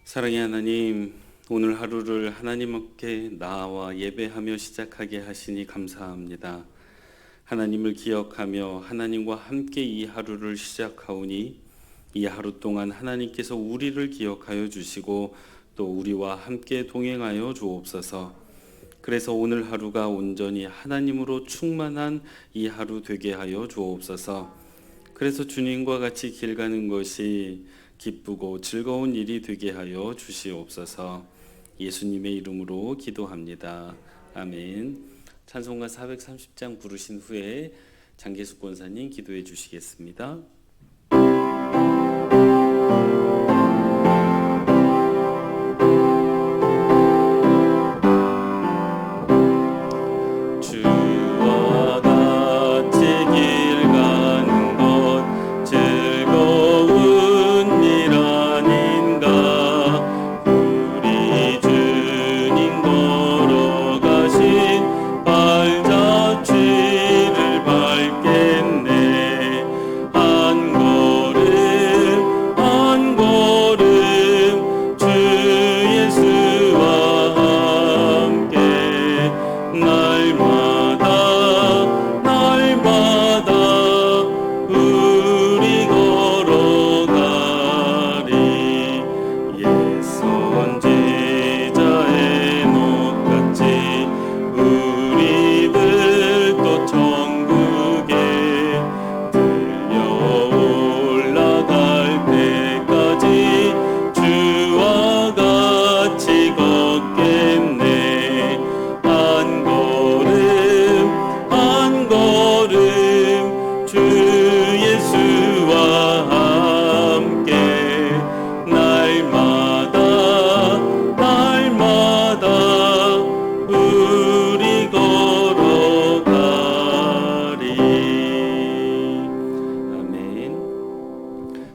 사랑의 하나님, 오늘 하루를 하나님께 나와 예배하며 시작하게 하시니 감사합니다. 하나님을 기억하며 하나님과 함께 이 하루를 시작하오니 이 하루 동안 하나님께서 우리를 기억하여 주시고 또 우리와 함께 동행하여 주옵소서. 그래서 오늘 하루가 온전히 하나님으로 충만한 이 하루 되게 하여 주옵소서. 그래서 주님과 같이 길 가는 것이 기쁘고 즐거운 일이 되게 하여 주시옵소서. 예수님의 이름으로 기도합니다. 아멘. 찬송가 430장 부르신 후에 장계숙 권사님 기도해 주시겠습니다.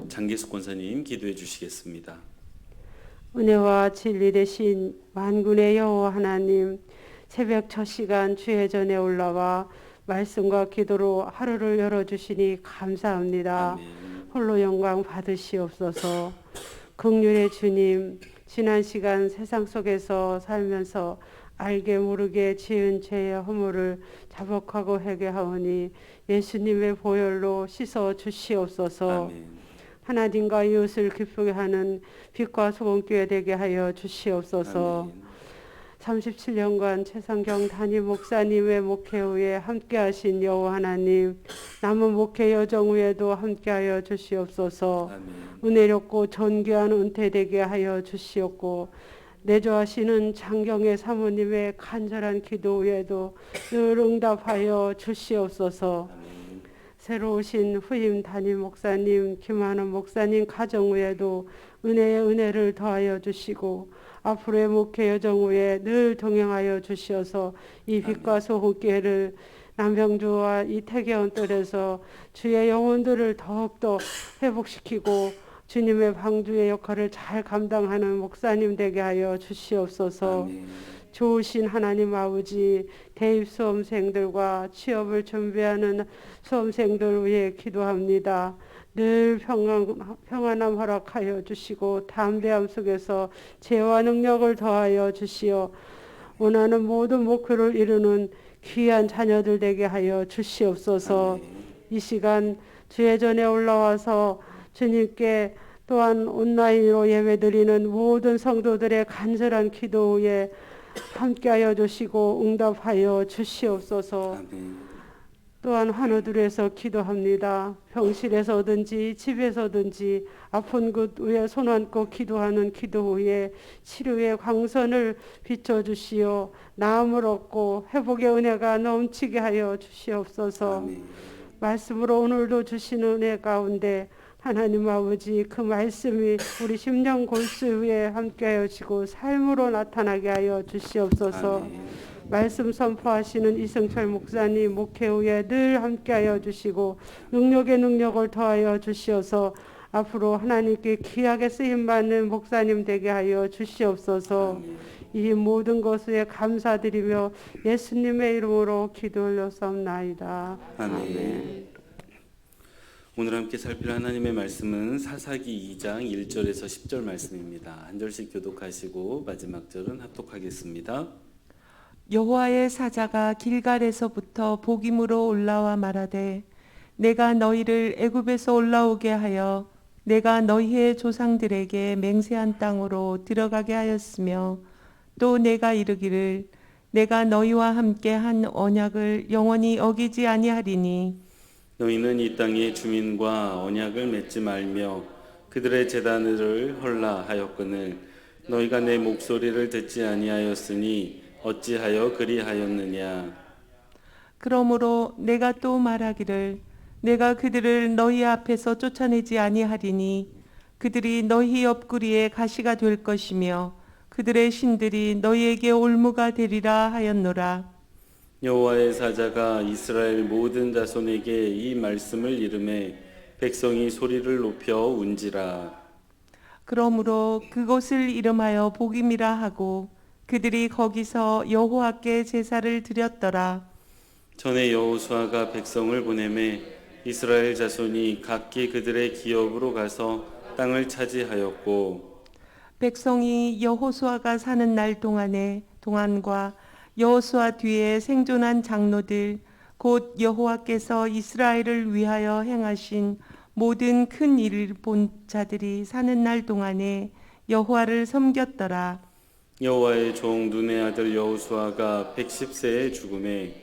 장계숙 권사님 기도해 주시겠습니다. 은혜와 진리 되신 만군의 여호와 하나님, 새벽 첫 시간 주의 전에 올라와 말씀과 기도로 하루를 열어주시니 감사합니다. 아멘. 홀로 영광 받으시옵소서. 긍휼의 주님, 지난 시간 세상 속에서 살면서 알게 모르게 지은 죄의 허물을 자복하고 회개하오니 예수님의 보혈로 씻어 주시옵소서. 아멘. 하나님과 이웃을 기쁘게 하는 빛과 소금교회 되게 하여 주시옵소서. 아멘. 37년간 최상경 담임 목사님의 목회 후에 함께하신 여호와 하나님, 남은 목회 여정 후에도 함께하여 주시옵소서. 아멘. 은혜롭고 존귀한 은퇴 되게 하여 주시옵고, 내조하시는 장경의 사모님의 간절한 기도 후에도 늘 응답하여 주시옵소서. 아멘. 새로 오신 후임 담임 목사님, 김한원 목사님 가정 후에도 은혜의 은혜를 더하여 주시고 앞으로의 목회 여정 후에 늘 동행하여 주시어서 이 빛과 소금교회를 남병주와 이 태계원 뜰에서 주의 영혼들을 더욱더 회복시키고 주님의 방주의 역할을 잘 감당하는 목사님 되게 하여 주시옵소서. 아멘. 좋으신 하나님 아버지, 대입 수험생들과 취업을 준비하는 수험생들 위해 기도합니다. 늘 평안함 허락하여 주시고 담대함 속에서 재와 능력을 더하여 주시어 원하는 모든 목표를 이루는 귀한 자녀들 되게 하여 주시옵소서. 아멘. 이 시간 주의 전에 올라와서 주님께 또한 온라인으로 예배드리는 모든 성도들의 간절한 기도에 함께하여 주시고 응답하여 주시옵소서. 아멘. 또한 환우들에서 기도합니다. 병실에서든지 집에서든지 아픈 곳 위에 손 얹고 기도하는 기도 후에 치료의 광선을 비춰주시어 나음을 얻고 회복의 은혜가 넘치게 하여 주시옵소서. 아멘. 말씀으로 오늘도 주시는 은혜 가운데 하나님 아버지, 그 말씀이 우리 심령 골수 위에 함께하여 주시고 삶으로 나타나게 하여 주시옵소서. 아멘. 말씀 선포하시는 이승철 목사님 목회 후에 늘 함께하여 주시고 능력의 능력을 더하여 주시어서 앞으로 하나님께 귀하게 쓰임받는 목사님 되게 하여 주시옵소서. 아멘. 이 모든 것에 감사드리며 예수님의 이름으로 기도 올려싸움나이다. 아멘. 오늘 함께 살필 하나님의 말씀은 사사기 2장 1절에서 10절 말씀입니다. 한 절씩 교독하시고 마지막 절은 합독하겠습니다. 여호와의 사자가 길갈에서부터 복임으로 올라와 말하되 내가 너희를 애굽에서 올라오게 하여 내가 너희의 조상들에게 맹세한 땅으로 들어가게 하였으며 또 내가 이르기를 내가 너희와 함께 한 언약을 영원히 어기지 아니하리니 너희는 이 땅의 주민과 언약을 맺지 말며 그들의 제단을 헐라 하였거늘 너희가 내 목소리를 듣지 아니하였으니 어찌하여 그리하였느냐. 그러므로 내가 또 말하기를 내가 그들을 너희 앞에서 쫓아내지 아니하리니 그들이 너희 옆구리에 가시가 될 것이며 그들의 신들이 너희에게 올무가 되리라 하였노라. 여호와의 사자가 이스라엘 모든 자손에게 이 말씀을 이르매 백성이 소리를 높여 운지라. 그러므로 그곳을 이름하여 복임이라 하고 그들이 거기서 여호와께 제사를 드렸더라. 전에 여호수아가 백성을 보내매 이스라엘 자손이 각기 그들의 기업으로 가서 땅을 차지하였고 백성이 여호수아가 사는 날 동안과 여호수아 뒤에 생존한 장로들 곧 여호와께서 이스라엘을 위하여 행하신 모든 큰 일을 본 자들이 사는 날 동안에 여호와를 섬겼더라. 여호와의 종 눈의 아들 여호수아가 110세에 죽음에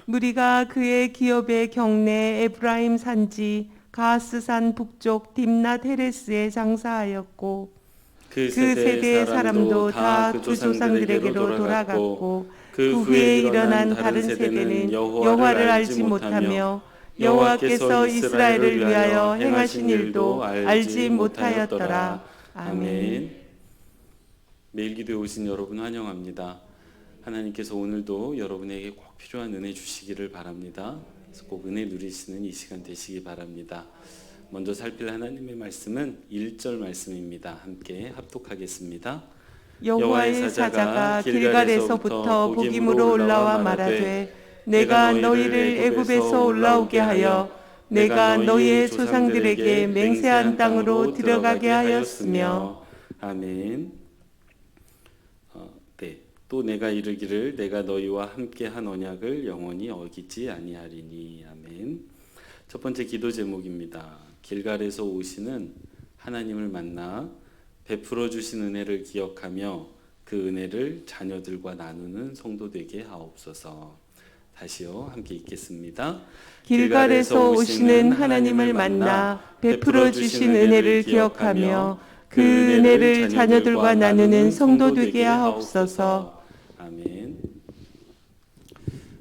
무리가 그의 기업의 경내 에브라임 산지 가스산 북쪽 딥낫 헤레스에 장사하였고 그 세대의 사람도 다 그 조상들에게로 돌아갔고 그 후에 일어난 다른 세대는 여호와를 알지 못하며 여호와께서 이스라엘을 위하여 행하신 일도 알지 못하였더라. 아멘. 매일 기도에 오신 여러분 환영합니다. 하나님께서 오늘도 여러분에게 꼭 필요한 은혜 주시기를 바랍니다. 그래서 꼭 은혜 누리시는 이 시간 되시기 바랍니다. 먼저 살필 하나님의 말씀은 1절 말씀입니다. 함께 합독하겠습니다. 여호와의 사자가 길갈에서부터 복임으로 올라와 말하되 내가 너희를 애굽에서 올라오게 하여 내가 너희의 조상들에게 맹세한 땅으로 들어가게 하였으며 아멘. 또 내가 이르기를 내가 너희와 함께 한 언약을 영원히 어기지 아니하리니. 아멘. 첫 번째 기도 제목입니다. 길갈에서 오시는 하나님을 만나 베풀어 주신 은혜를 기억하며 그 은혜를 자녀들과 나누는 성도 되게 하옵소서. 다시요, 함께 읽겠습니다. 길갈에서 오시는 하나님을 만나 베풀어 주신 은혜를 기억하며 그 은혜를 자녀들과 나누는 성도 되게 하옵소서. 아멘.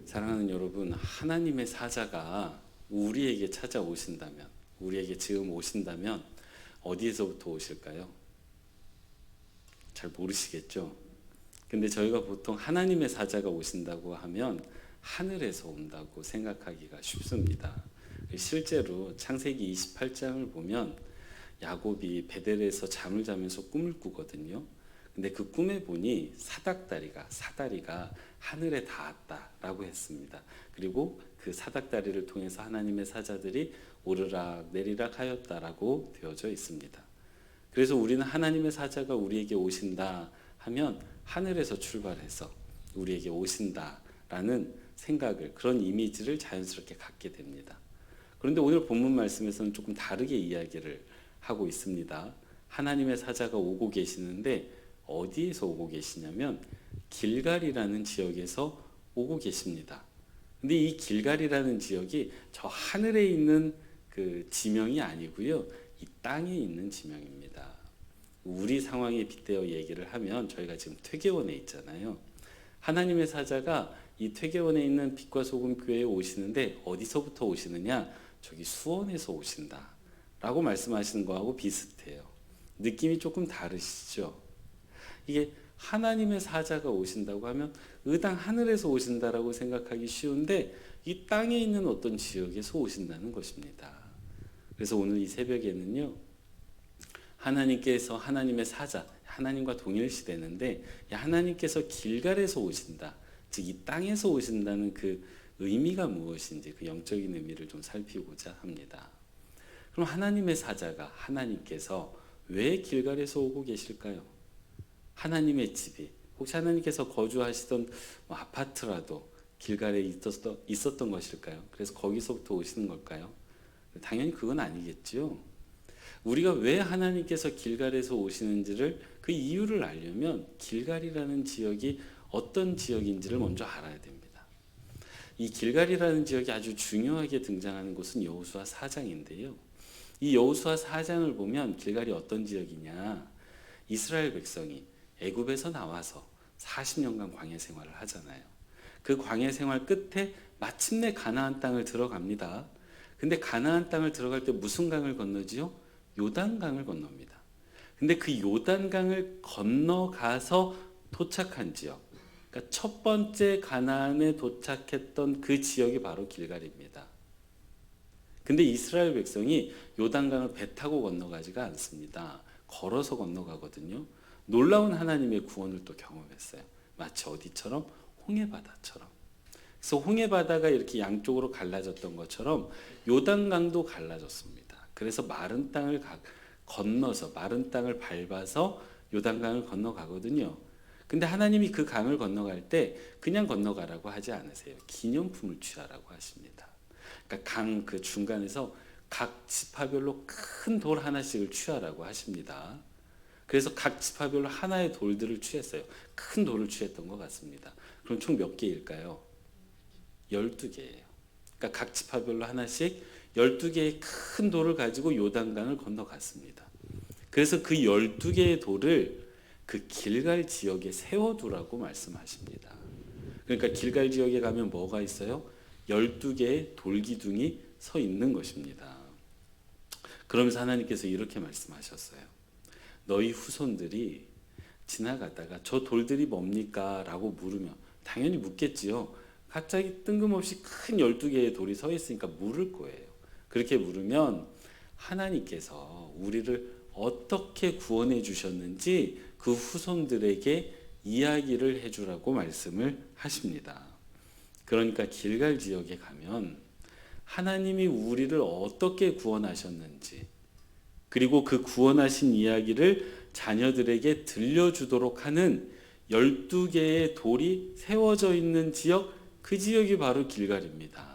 사랑하는 여러분, 하나님의 사자가 우리에게 찾아오신다면, 우리에게 지금 오신다면 어디에서부터 오실까요? 잘 모르시겠죠? 근데 저희가 보통 하나님의 사자가 오신다고 하면 하늘에서 온다고 생각하기가 쉽습니다. 실제로 창세기 28장을 보면 야곱이 베델에서 잠을 자면서 꿈을 꾸거든요. 근데 그 꿈에 보니 사다리가 하늘에 닿았다라고 했습니다. 그리고 그 사닥다리를 통해서 하나님의 사자들이 오르락 내리락 하였다라고 되어져 있습니다. 그래서 우리는 하나님의 사자가 우리에게 오신다 하면 하늘에서 출발해서 우리에게 오신다라는 생각을, 그런 이미지를 자연스럽게 갖게 됩니다. 그런데 오늘 본문 말씀에서는 조금 다르게 이야기를 하고 있습니다. 하나님의 사자가 오고 계시는데 어디에서 오고 계시냐면 길갈이라는 지역에서 오고 계십니다. 근데 이 길갈이라는 지역이 저 하늘에 있는 그 지명이 아니고요, 이 땅에 있는 지명입니다. 우리 상황에 빗대어 얘기를 하면 저희가 지금 퇴계원에 있잖아요. 하나님의 사자가 이 퇴계원에 있는 빛과 소금 교회에 오시는데 어디서부터 오시느냐? 저기 수원에서 오신다 라고 말씀하시는 거하고 비슷해요. 느낌이 조금 다르시죠? 이게 하나님의 사자가 오신다고 하면 의당 하늘에서 오신다라고 생각하기 쉬운데 이 땅에 있는 어떤 지역에서 오신다는 것입니다. 그래서 오늘 이 새벽에는요, 하나님께서 하나님의 사자, 하나님과 동일시되는데 하나님께서 길갈에서 오신다, 즉 이 땅에서 오신다는 그 의미가 무엇인지, 그 영적인 의미를 좀 살피고자 합니다. 그럼 하나님의 사자가 하나님께서 왜 길갈에서 오고 계실까요? 하나님의 집이 혹시 하나님께서 거주하시던 아파트라도 길갈에 있었던 것일까요? 그래서 거기서부터 오시는 걸까요? 당연히 그건 아니겠죠. 우리가 왜 하나님께서 길갈에서 오시는지를 그 이유를 알려면 길갈이라는 지역이 어떤 지역인지를 먼저 알아야 됩니다. 이 길갈이라는 지역이 아주 중요하게 등장하는 곳은 여호수아 4장인데요. 이 여호수아 4장을 보면 길갈이 어떤 지역이냐? 이스라엘 백성이 애굽에서 나와서 40년간 광야 생활을 하잖아요. 그 광야 생활 끝에 마침내 가나안 땅을 들어갑니다. 근데 가나안 땅을 들어갈 때 무슨 강을 건너지요? 요단강을 건넙니다. 근데 그 요단강을 건너가서 도착한 지역, 그러니까 첫 번째 가나안에 도착했던 그 지역이 바로 길갈입니다. 근데 이스라엘 백성이 요단강을 배 타고 건너가지가 않습니다. 걸어서 건너가거든요. 놀라운 하나님의 구원을 또 경험했어요. 마치 어디처럼? 홍해바다처럼. 그래서 홍해바다가 이렇게 양쪽으로 갈라졌던 것처럼 요단강도 갈라졌습니다. 그래서 마른 땅을 건너서 마른 땅을 밟아서 요단강을 건너가거든요. 근데 하나님이 그 강을 건너갈 때 그냥 건너가라고 하지 않으세요. 기념품을 취하라고 하십니다. 그러니까 강 그 중간에서 각 지파별로 큰 돌 하나씩을 취하라고 하십니다. 그래서 각 지파별로 하나의 돌들을 취했어요. 큰 돌을 취했던 것 같습니다. 그럼 총 몇 개일까요? 12개예요. 그러니까 각 지파별로 하나씩 12개의 큰 돌을 가지고 요단강을 건너갔습니다. 그래서 그 12개의 돌을 그 길갈 지역에 세워두라고 말씀하십니다. 그러니까 길갈 지역에 가면 뭐가 있어요? 12개의 돌기둥이 서 있는 것입니다. 그러면서 하나님께서 이렇게 말씀하셨어요. 너희 후손들이 지나가다가 저 돌들이 뭡니까? 라고 물으면 당연히 묻겠지요. 갑자기 뜬금없이 큰 12개의 돌이 서 있으니까 물을 거예요. 그렇게 물으면 하나님께서 우리를 어떻게 구원해 주셨는지 그 후손들에게 이야기를 해주라고 말씀을 하십니다. 그러니까 길갈 지역에 가면 하나님이 우리를 어떻게 구원하셨는지 그리고 그 구원하신 이야기를 자녀들에게 들려주도록 하는 12개의 돌이 세워져 있는 지역, 그 지역이 바로 길갈입니다.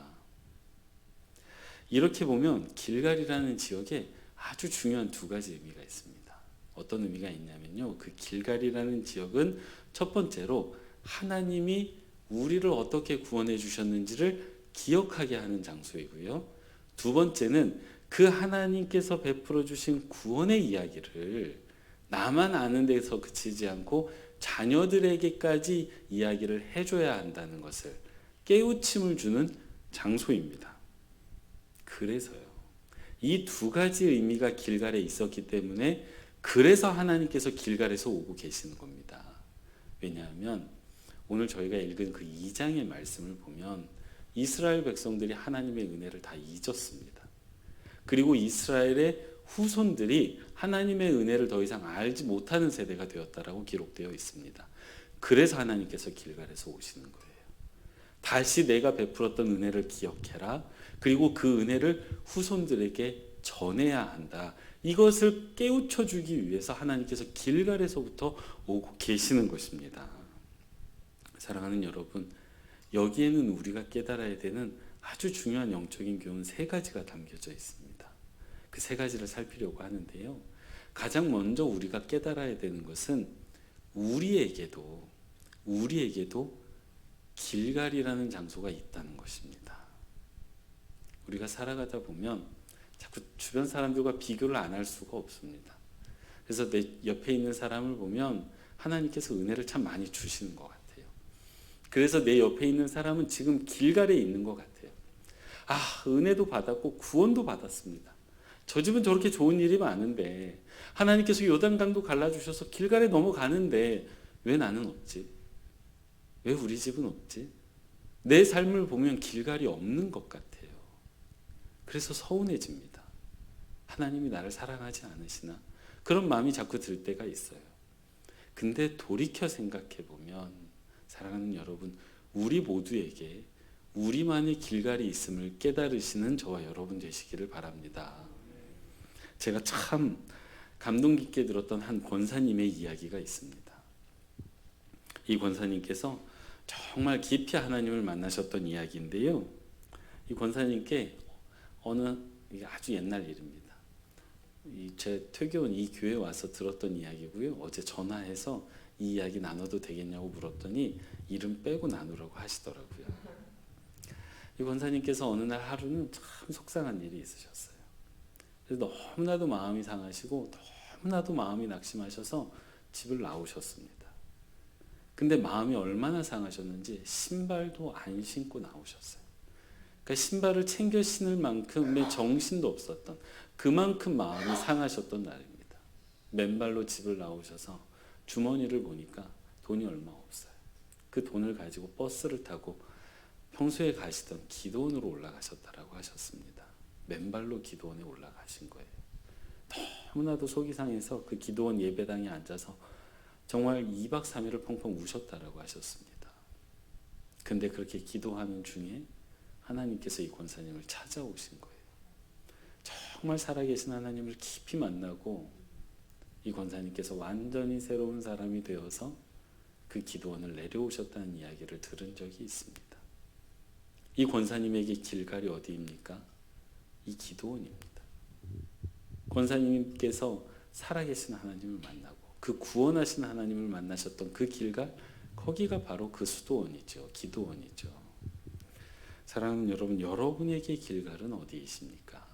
이렇게 보면 길갈이라는 지역에 아주 중요한 두 가지 의미가 있습니다. 어떤 의미가 있냐면요. 그 길갈이라는 지역은 첫 번째로 하나님이 우리를 어떻게 구원해 주셨는지를 기억하게 하는 장소이고요. 두 번째는 그 하나님께서 베풀어 주신 구원의 이야기를 나만 아는 데서 그치지 않고 자녀들에게까지 이야기를 해줘야 한다는 것을 깨우침을 주는 장소입니다. 그래서요. 이 두 가지 의미가 길갈에 있었기 때문에 그래서 하나님께서 길갈에서 오고 계시는 겁니다. 왜냐하면 오늘 저희가 읽은 그 2장의 말씀을 보면 이스라엘 백성들이 하나님의 은혜를 다 잊었습니다. 그리고 이스라엘의 후손들이 하나님의 은혜를 더 이상 알지 못하는 세대가 되었다라고 기록되어 있습니다. 그래서 하나님께서 길갈에서 오시는 거예요. 다시 내가 베풀었던 은혜를 기억해라. 그리고 그 은혜를 후손들에게 전해야 한다. 이것을 깨우쳐 주기 위해서 하나님께서 길갈에서부터 오고 계시는 것입니다. 사랑하는 여러분, 여기에는 우리가 깨달아야 되는 아주 중요한 영적인 교훈 세 가지가 담겨져 있습니다. 그 세 가지를 살피려고 하는데요. 가장 먼저 우리가 깨달아야 되는 것은 우리에게도 길갈이라는 장소가 있다는 것입니다. 우리가 살아가다 보면 자꾸 주변 사람들과 비교를 안 할 수가 없습니다. 그래서 내 옆에 있는 사람을 보면 하나님께서 은혜를 참 많이 주시는 것 같아요. 그래서 내 옆에 있는 사람은 지금 길갈에 있는 것 같아요. 은혜도 받았고 구원도 받았습니다. 저 집은 저렇게 좋은 일이 많은데 하나님께서 요단강도 갈라주셔서 길갈에 넘어가는데 왜 나는 없지? 왜 우리 집은 없지? 내 삶을 보면 길갈이 없는 것 같아요. 그래서 서운해집니다. 하나님이 나를 사랑하지 않으시나? 그런 마음이 자꾸 들 때가 있어요. 근데 돌이켜 생각해 보면 사랑하는 여러분, 우리 모두에게 우리만의 길갈이 있음을 깨달으시는 저와 여러분 되시기를 바랍니다. 제가 참 감동 깊게 들었던 한 권사님의 이야기가 있습니다. 이 권사님께서 정말 깊이 하나님을 만나셨던 이야기인데요. 이 권사님께 이게 아주 옛날 일입니다. 제 퇴교원 이 교회에 와서 들었던 이야기고요. 어제 전화해서 이 이야기 나눠도 되겠냐고 물었더니 이름 빼고 나누라고 하시더라고요. 이 권사님께서 어느 날 하루는 참 속상한 일이 있으셨어요. 그래서 너무나도 마음이 상하시고 너무나도 마음이 낙심하셔서 집을 나오셨습니다. 근데 마음이 얼마나 상하셨는지 신발도 안 신고 나오셨어요. 그러니까 신발을 챙겨 신을 만큼의 정신도 없었던, 그만큼 마음이 상하셨던 날입니다. 맨발로 집을 나오셔서 주머니를 보니까 돈이 얼마 없어요. 그 돈을 가지고 버스를 타고 평소에 가시던 기도원으로 올라가셨다라고 하셨습니다. 맨발로 기도원에 올라가신 거예요. 너무나도 속이 상해서 그 기도원 예배당에 앉아서 정말 2박 3일을 펑펑 우셨다라고 하셨습니다. 근데 그렇게 기도하는 중에 하나님께서 이 권사님을 찾아오신 거예요. 정말 살아계신 하나님을 깊이 만나고 이 권사님께서 완전히 새로운 사람이 되어서 그 기도원을 내려오셨다는 이야기를 들은 적이 있습니다. 이 권사님에게 길갈이 어디입니까? 이 기도원입니다. 권사님께서 살아계신 하나님을 만나고 그 구원하신 하나님을 만나셨던 그 길갈, 거기가 바로 그 수도원이죠. 기도원이죠. 사랑하는 여러분, 여러분에게 길갈은 어디이십니까?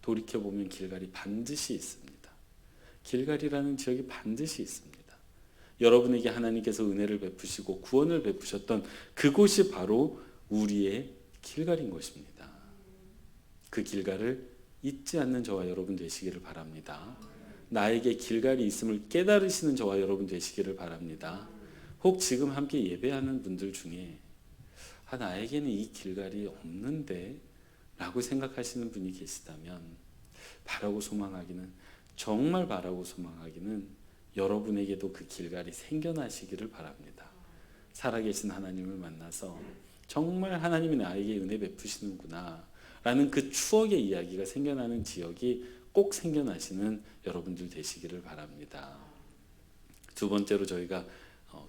돌이켜보면 길갈이 반드시 있습니다. 길갈이라는 지역이 반드시 있습니다. 여러분에게 하나님께서 은혜를 베푸시고 구원을 베푸셨던 그곳이 바로 우리의 길갈인 것입니다. 그 길갈을 잊지 않는 저와 여러분 되시기를 바랍니다. 나에게 길갈이 있음을 깨달으시는 저와 여러분 되시기를 바랍니다. 혹 지금 함께 예배하는 분들 중에 나에게는 이 길갈이 없는데 라고 생각하시는 분이 계시다면 바라고 소망하기는, 정말 바라고 소망하기는 여러분에게도 그 길갈이 생겨나시기를 바랍니다. 살아계신 하나님을 만나서 정말 하나님이 나에게 은혜 베푸시는구나 라는 그 추억의 이야기가 생겨나는 지역이 꼭 생겨나시는 여러분들 되시기를 바랍니다. 두 번째로 저희가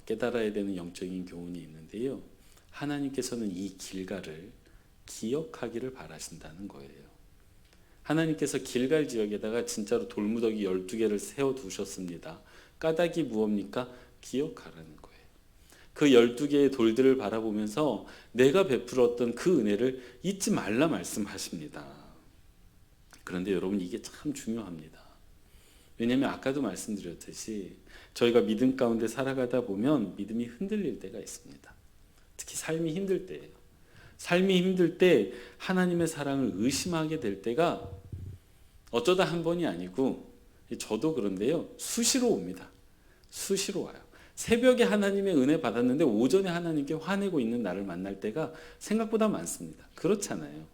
깨달아야 되는 영적인 교훈이 있는데요. 하나님께서는 이 길갈을 기억하기를 바라신다는 거예요. 하나님께서 길갈 지역에다가 진짜로 돌무더기 12개를 세워두셨습니다. 까닭이 무엇입니까? 기억하라는 거예요. 그 12개의 돌들을 바라보면서 내가 베풀었던 그 은혜를 잊지 말라 말씀하십니다. 그런데 여러분, 이게 참 중요합니다. 왜냐하면 아까도 말씀드렸듯이 저희가 믿음 가운데 살아가다 보면 믿음이 흔들릴 때가 있습니다. 특히 삶이 힘들 때예요. 삶이 힘들 때 하나님의 사랑을 의심하게 될 때가 어쩌다 한 번이 아니고, 저도 그런데요, 수시로 옵니다. 수시로 와요. 새벽에 하나님의 은혜 받았는데 오전에 하나님께 화내고 있는 나를 만날 때가 생각보다 많습니다. 그렇잖아요.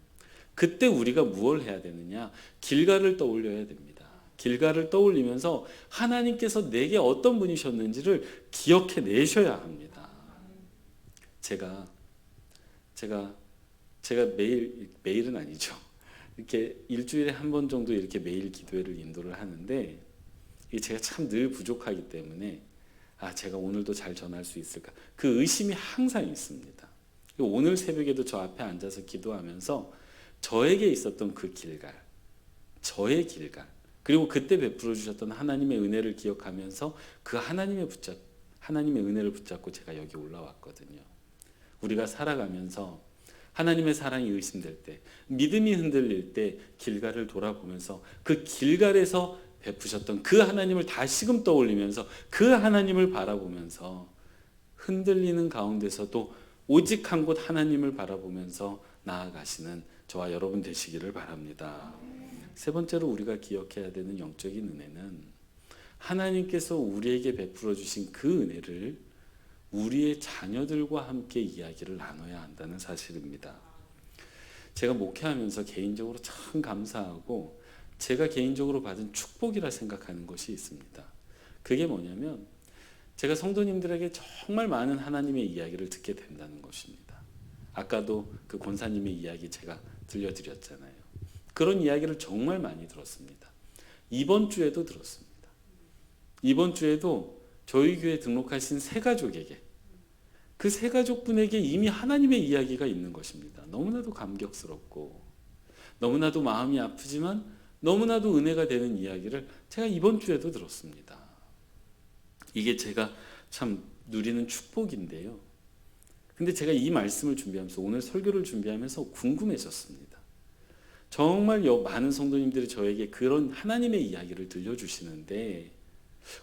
그때 우리가 무엇을 해야 되느냐? 길갈을 떠올려야 됩니다. 길갈을 떠올리면서 하나님께서 내게 어떤 분이셨는지를 기억해 내셔야 합니다. 제가 매일은 아니죠. 이렇게 일주일에 한 번 정도 이렇게 매일 기도회를 인도를 하는데, 제가 참 늘 부족하기 때문에 제가 오늘도 잘 전할 수 있을까? 그 의심이 항상 있습니다. 오늘 새벽에도 저 앞에 앉아서 기도하면서 저에게 있었던 그 길갈, 저의 길갈, 그리고 그때 베풀어 주셨던 하나님의 은혜를 기억하면서 그 하나님의 은혜를 붙잡고 제가 여기 올라왔거든요. 우리가 살아가면서 하나님의 사랑이 의심될 때, 믿음이 흔들릴 때 길갈을 돌아보면서 그 길갈에서 베푸셨던 그 하나님을 다시금 떠올리면서 그 하나님을 바라보면서 흔들리는 가운데서도 오직 한 곳 하나님을 바라보면서 나아가시는 저와 여러분 되시기를 바랍니다. 세 번째로 우리가 기억해야 되는 영적인 은혜는 하나님께서 우리에게 베풀어 주신 그 은혜를 우리의 자녀들과 함께 이야기를 나눠야 한다는 사실입니다. 제가 목회하면서 개인적으로 참 감사하고 제가 개인적으로 받은 축복이라 생각하는 것이 있습니다. 그게 뭐냐면 제가 성도님들에게 정말 많은 하나님의 이야기를 듣게 된다는 것입니다. 아까도 그 권사님의 이야기 제가 들려드렸잖아요. 그런 이야기를 정말 많이 들었습니다. 이번 주에도 들었습니다. 이번 주에도 저희 교회 등록하신 세 가족에게, 그 세 가족분에게 이미 하나님의 이야기가 있는 것입니다. 너무나도 감격스럽고 너무나도 마음이 아프지만 너무나도 은혜가 되는 이야기를 제가 이번 주에도 들었습니다. 이게 제가 참 누리는 축복인데요. 근데 제가 이 말씀을 준비하면서, 오늘 설교를 준비하면서 궁금해졌습니다. 정말 많은 성도님들이 저에게 그런 하나님의 이야기를 들려주시는데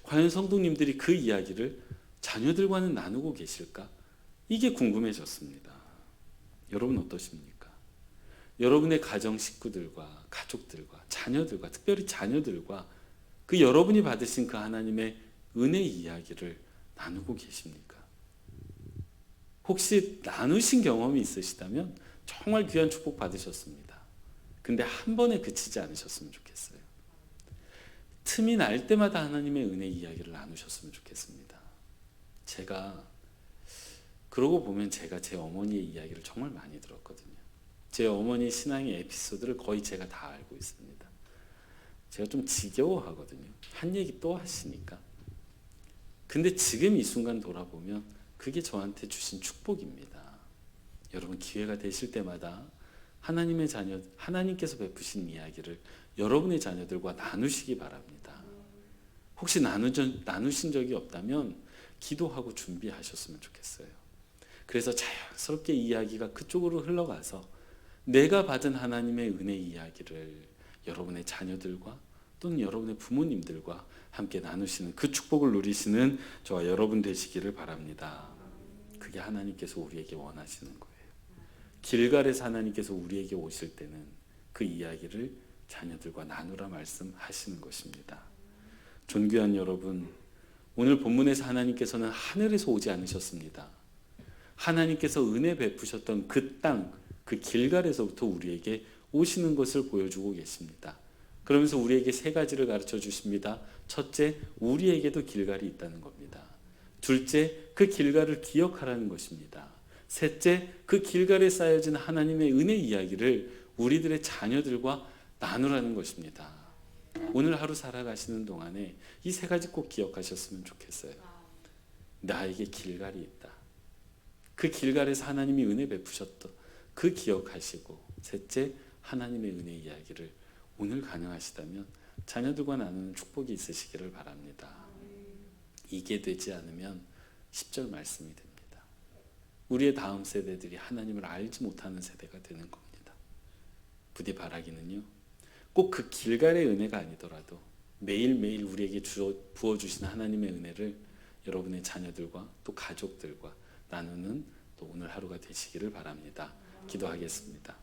과연 성도님들이 그 이야기를 자녀들과는 나누고 계실까? 이게 궁금해졌습니다. 여러분 어떠십니까? 여러분의 가정 식구들과 가족들과 자녀들과, 특별히 자녀들과 그 여러분이 받으신 그 하나님의 은혜 이야기를 나누고 계십니까? 혹시 나누신 경험이 있으시다면 정말 귀한 축복 받으셨습니다. 근데 한 번에 그치지 않으셨으면 좋겠어요. 틈이 날 때마다 하나님의 은혜 이야기를 나누셨으면 좋겠습니다. 제가 그러고 보면 제가 제 어머니의 이야기를 정말 많이 들었거든요. 제 어머니 신앙의 에피소드를 거의 제가 다 알고 있습니다. 제가 좀 지겨워하거든요. 한 얘기 또 하시니까. 근데 지금 이 순간 돌아보면 그게 저한테 주신 축복입니다. 여러분 기회가 되실 때마다 하나님의 자녀, 하나님께서 베푸신 이야기를 여러분의 자녀들과 나누시기 바랍니다. 혹시 나누신 적이 없다면 기도하고 준비하셨으면 좋겠어요. 그래서 자연스럽게 이야기가 그쪽으로 흘러가서 내가 받은 하나님의 은혜 이야기를 여러분의 자녀들과 또는 여러분의 부모님들과 함께 나누시는, 그 축복을 누리시는 저와 여러분 되시기를 바랍니다. 그게 하나님께서 우리에게 원하시는 거예요. 길갈에서 하나님께서 우리에게 오실 때는 그 이야기를 자녀들과 나누라 말씀하시는 것입니다. 존귀한 여러분, 오늘 본문에서 하나님께서는 하늘에서 오지 않으셨습니다. 하나님께서 은혜 베푸셨던 그 땅, 그 길갈에서부터 우리에게 오시는 것을 보여주고 계십니다. 그러면서 우리에게 세 가지를 가르쳐 주십니다. 첫째, 우리에게도 길갈이 있다는 겁니다. 둘째, 그 길갈을 기억하라는 것입니다. 셋째, 그 길갈에 쌓여진 하나님의 은혜 이야기를 우리들의 자녀들과 나누라는 것입니다. 오늘 하루 살아가시는 동안에 이 세 가지 꼭 기억하셨으면 좋겠어요. 나에게 길갈이 있다. 그 길갈에서 하나님이 은혜 베푸셨던 그 기억하시고, 셋째, 하나님의 은혜 이야기를 오늘 가능하시다면 자녀들과 나누는 축복이 있으시기를 바랍니다. 이게 되지 않으면 10절 말씀이 됩니다. 우리의 다음 세대들이 하나님을 알지 못하는 세대가 되는 겁니다. 부디 바라기는요, 꼭 그 길갈의 은혜가 아니더라도 매일매일 우리에게 부어주신 하나님의 은혜를 여러분의 자녀들과 또 가족들과 나누는 또 오늘 하루가 되시기를 바랍니다. 기도하겠습니다.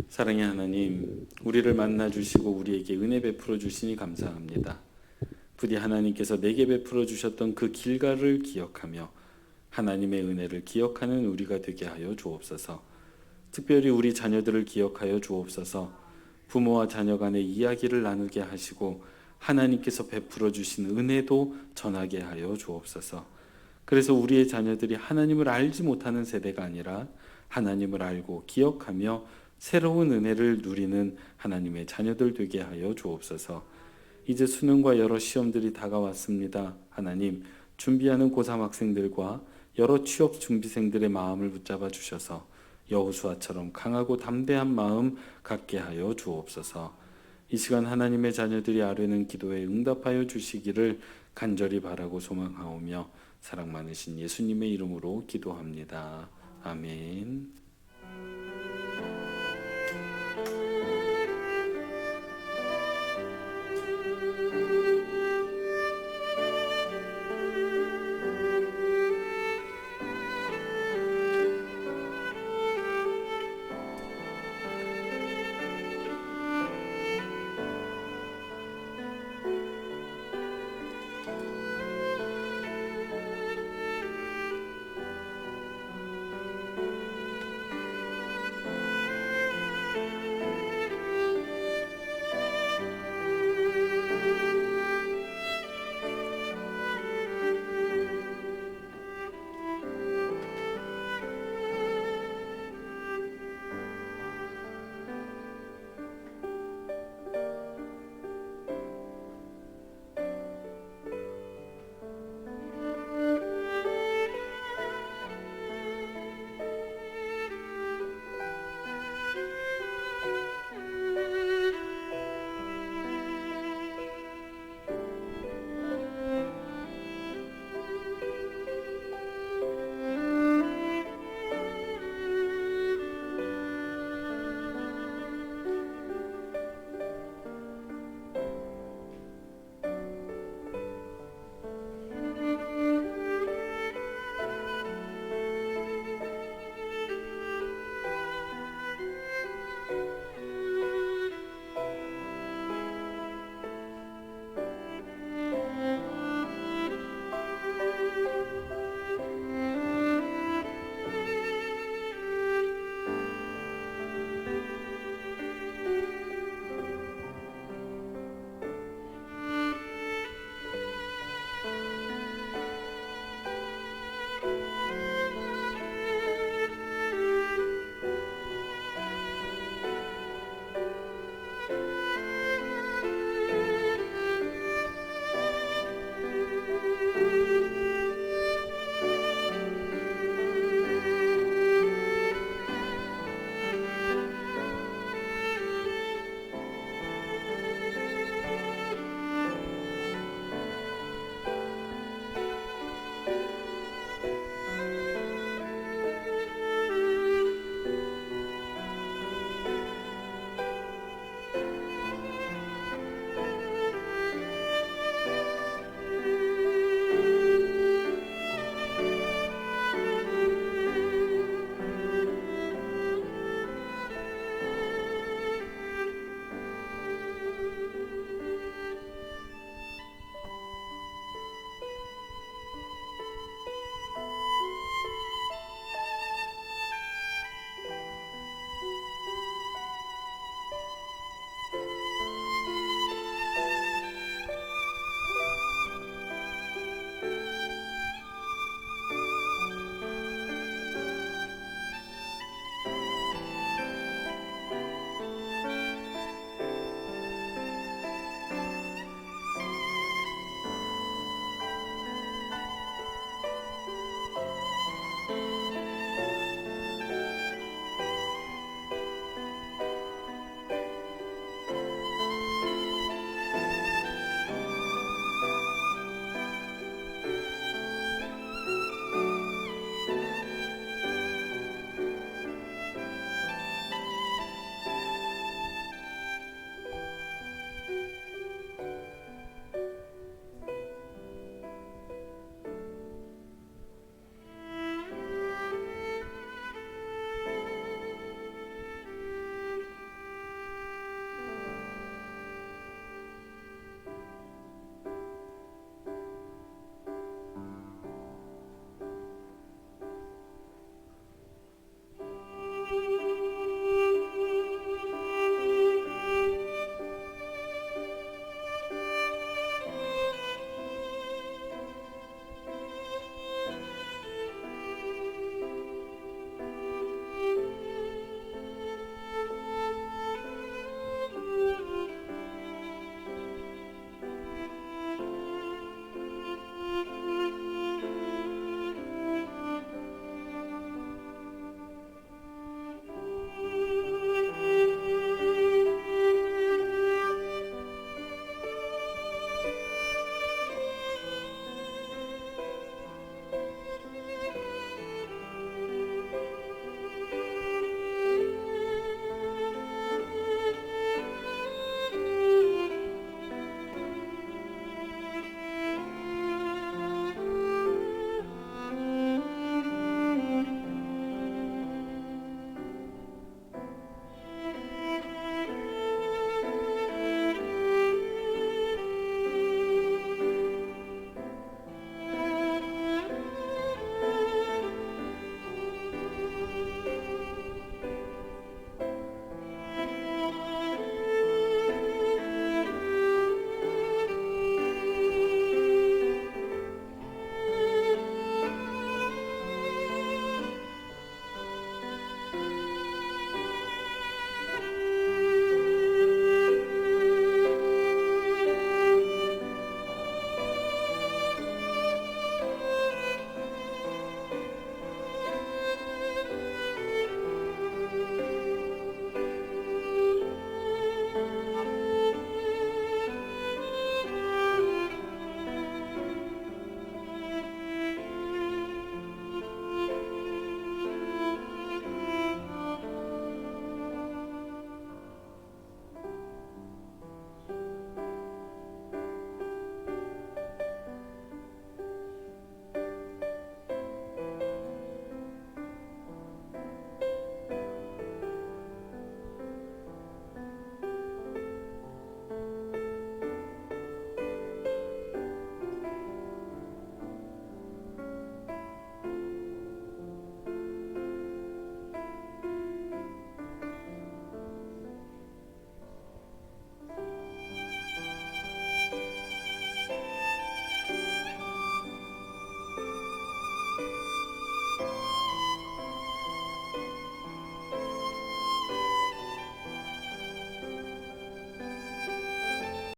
사랑의 하나님, 우리를 만나주시고 우리에게 은혜 베풀어 주시니 감사합니다. 부디 하나님께서 내게 베풀어 주셨던 그 길갈을 기억하며 하나님의 은혜를 기억하는 우리가 되게 하여 주옵소서. 특별히 우리 자녀들을 기억하여 주옵소서. 부모와 자녀 간의 이야기를 나누게 하시고 하나님께서 베풀어 주신 은혜도 전하게 하여 주옵소서. 그래서 우리의 자녀들이 하나님을 알지 못하는 세대가 아니라 하나님을 알고 기억하며 새로운 은혜를 누리는 하나님의 자녀들 되게 하여 주옵소서. 이제 수능과 여러 시험들이 다가왔습니다. 하나님, 준비하는 고3 학생들과 여러 취업 준비생들의 마음을 붙잡아 주셔서 여호수아처럼 강하고 담대한 마음 갖게 하여 주옵소서. 이 시간 하나님의 자녀들이 아뢰는 기도에 응답하여 주시기를 간절히 바라고 소망하오며 사랑 많으신 예수님의 이름으로 기도합니다. 아멘.